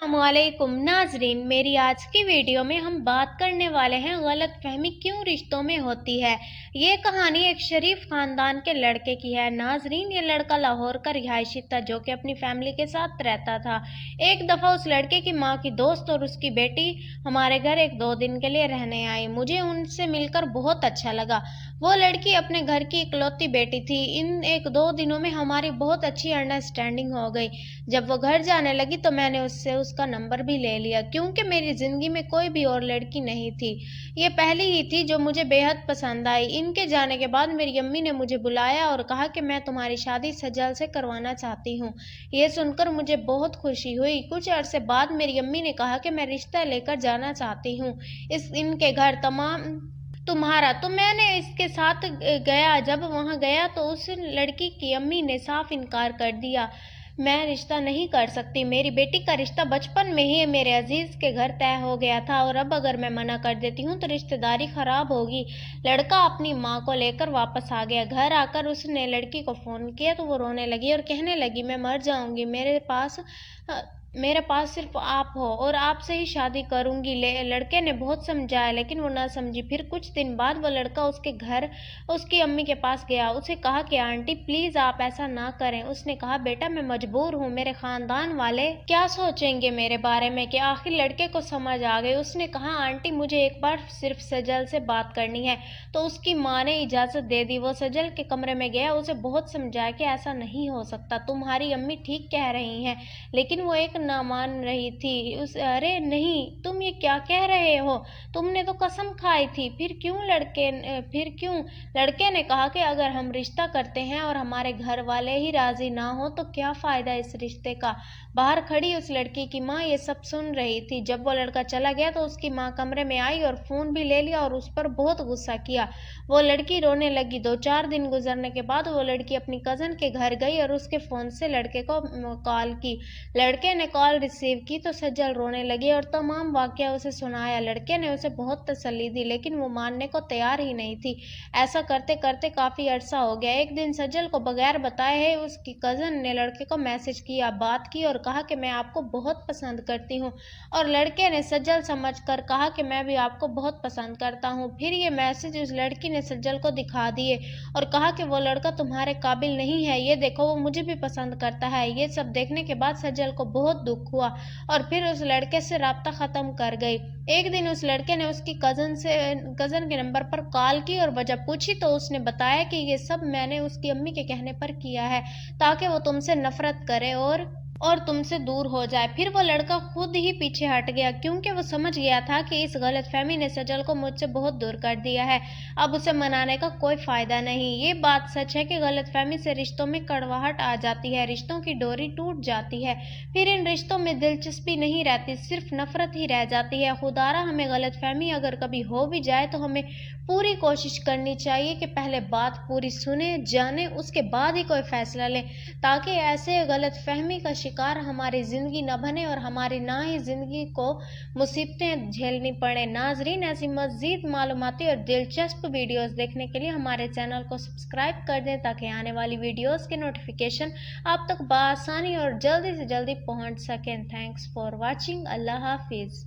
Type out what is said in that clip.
अस्सलामुअलैकुम नाजरीन, मेरी आज की वीडियो में हम बात करने वाले हैं गलत फहमी क्यों रिश्तों में होती है। ये कहानी एक शरीफ खानदान के लड़के की है। नाजरीन, ये लड़का लाहौर का रिहायशी था जो कि अपनी फैमिली के साथ रहता था। एक दफ़ा उस लड़के की माँ की दोस्त और उसकी बेटी हमारे घर 1-2 दिन के लिए रहने आई। मुझे उनसे मिलकर बहुत अच्छा लगा। वो लड़की अपने घर की इकलौती बेटी थी। इन 1-2 दिनों में हमारी बहुत अच्छी अंडरस्टैंडिंग हो गई। जब वो घर जाने लगी तो मैंने उससे उसका नंबर भी ले लिया, क्योंकि मेरी ज़िंदगी में कोई भी और लड़की नहीं थी। ये पहली ही थी जो मुझे बेहद पसंद आई। इनके जाने के बाद मेरी अम्मी ने मुझे बुलाया और कहा कि मैं तुम्हारी शादी सज्जल से करवाना चाहती हूँ। ये सुनकर मुझे बहुत खुशी हुई। कुछ अरसे बाद मेरी अम्मी ने कहा कि मैं रिश्ता लेकर जाना चाहती हूँ इनके घर तुम्हारा। तो मैंने इसके साथ गया। जब वहाँ गया तो उस लड़की की अम्मी ने साफ इनकार कर दिया। मैं रिश्ता नहीं कर सकती। मेरी बेटी का रिश्ता बचपन में ही मेरे अजीज के घर तय हो गया था और अब अगर मैं मना कर देती हूँ तो रिश्तेदारी खराब होगी। लड़का अपनी माँ को लेकर वापस आ गया। घर आकर उसने लड़की को फ़ोन किया तो वो रोने लगी और कहने लगी, मैं मर जाऊंगी। मेरे पास सिर्फ आप हो और आपसे ही शादी करूंगी। लड़के ने बहुत समझाया लेकिन वो ना समझी। फिर कुछ दिन बाद वो लड़का उसके घर उसकी अम्मी के पास गया। उसे कहा कि आंटी प्लीज़ आप ऐसा ना करें। उसने कहा, बेटा मैं मजबूर हूँ। मेरे ख़ानदान वाले क्या सोचेंगे मेरे बारे में। कि आखिर लड़के को समझ आ गई। उसने कहा, आंटी मुझे एक बार सिर्फ सजल से बात करनी है। तो उसकी माँ ने इजाज़त दे दी। वो सजल के कमरे में गया। उसे बहुत समझाया कि ऐसा नहीं हो सकता, तुम्हारी अम्मी ठीक कह रही हैं। लेकिन वो एक ना मान रही थी। अरे नहीं, तुम ये क्या कह रहे हो, तुमने तो कसम खाई थी। फिर क्यों लड़के ने कहा कि अगर हम रिश्ता करते हैं और हमारे घर वाले ही राजी ना हो तो क्या फ़ायदा इस रिश्ते का। बाहर खड़ी उस लड़की की माँ ये सब सुन रही थी। जब वो लड़का चला गया तो उसकी माँ कमरे में आई और फ़ोन भी ले लिया और उस पर बहुत गुस्सा किया। वो लड़की रोने लगी। 2-4 दिन गुजरने के बाद वो लड़की अपनी कज़न के घर गई और उसके फ़ोन से लड़के को कॉल की। लड़के ने कॉल रिसीव की तो सज्जल रोने लगी और तमाम वाकया उसे सुनाया। लड़के ने उसे बहुत तसल्ली दी लेकिन वो मानने को तैयार ही नहीं थी। ऐसा करते करते काफ़ी अरसा हो गया। एक दिन सज्जल को बगैर बताए उसकी कज़न ने लड़के को मैसेज किया, बात की और कहा कि मैं आपको बहुत पसंद करती हूँ। और लड़के ने सज्जल समझकर कहा कि मैं भी आपको बहुत पसंद करता हूँ। फिर ये मैसेज उस लड़की ने सज्जल को दिखा दिए और कहा कि वो लड़का तुम्हारे काबिल नहीं है, ये देखो वो मुझे भी पसंद करता है। ये सब देखने के बाद सज्जल को बहुत दुख हुआ और फिर उस लड़के से राब्ता ख़त्म कर गई। एक दिन उस लड़के ने उसकी कज़न के नंबर पर कॉल की और वजह पूछी तो उसने बताया कि ये सब मैंने उसकी अम्मी के कहने पर किया है ताकि वो तुमसे नफरत करे और तुमसे दूर हो जाए। फिर वो लड़का खुद ही पीछे हट गया क्योंकि वो समझ गया था कि इस गलतफहमी ने सजल को मुझसे बहुत दूर कर दिया है। अब उसे मनाने का कोई फ़ायदा नहीं। ये बात सच है कि गलतफहमी से रिश्तों में कड़वाहट आ जाती है, रिश्तों की डोरी टूट जाती है। फिर इन रिश्तों में दिलचस्पी नहीं रहती, सिर्फ नफरत ही रह जाती है। खुदारा हमें गलतफहमी अगर कभी हो भी जाए तो हमें पूरी कोशिश करनी चाहिए कि पहले बात पूरी सुने जाने उसके बाद ही कोई फ़ैसला लें, ताकि ऐसे गलतफहमी का शिकार हमारी ज़िंदगी न बने और हमारी ना ही ज़िंदगी को मुसीबतें झेलनी पड़े। नाजरीन, ऐसी मज़ीद मालूमाती और दिलचस्प वीडियोस देखने के लिए हमारे चैनल को सब्सक्राइब कर दें ताकि आने वाली वीडियोस के नोटिफिकेशन आप तक बआसानी और जल्दी से जल्दी पहुंच सकें। Thanks for watching. अल्लाह हाफिज़।